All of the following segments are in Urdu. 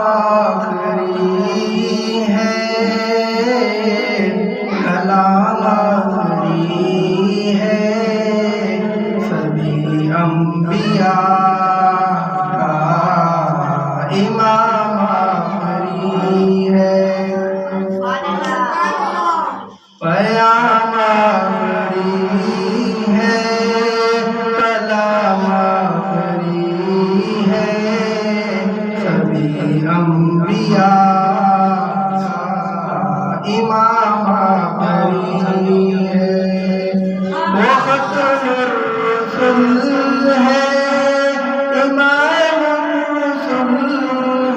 آخری ہے، کلام آخری ہے، سبھی انبیاء کا امام آخری ہے، پیام آخری ہے، کلام آخری ہے، سبھی انبیاء کا امام آخری ہے، وہ ختم الرسل ہے، امام الرسل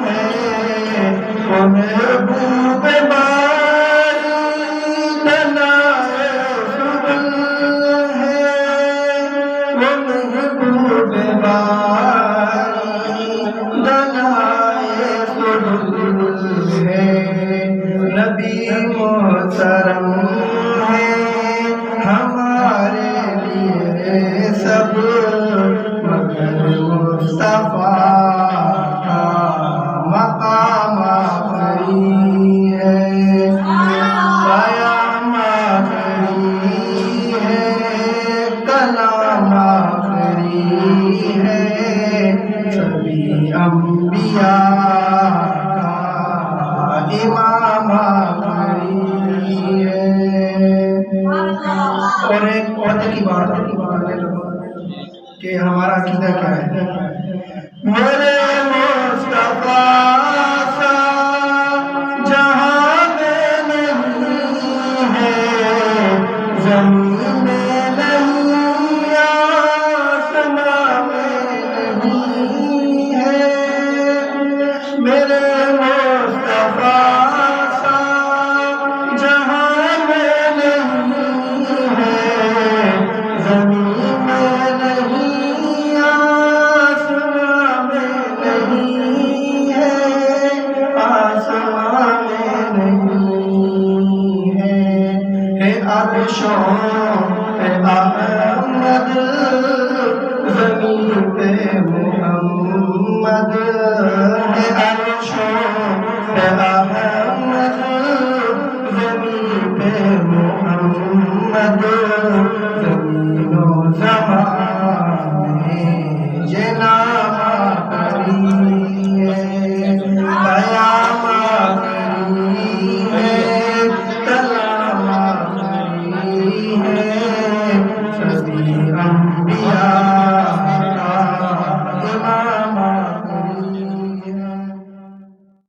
ہے، وہ محبوب نبی محترم ہے ہمارے لیے سب، مگر مصطفیٰ کا مقام آخری ہے، پیام آخری ہے، کلام آخری ہے، سبھی انبیاء امام آخری ہے۔ اور ایک وعدے کی بات کرنے لگا کہ ہمارا عقیدہ کیا ہے، میرے مصطفیٰ سا جہاں میں نہیں ہے، زمین میں نہیں، آسمان میں نہیں ہے، میرے احمد زمین پہ محمد ہے، عرشوں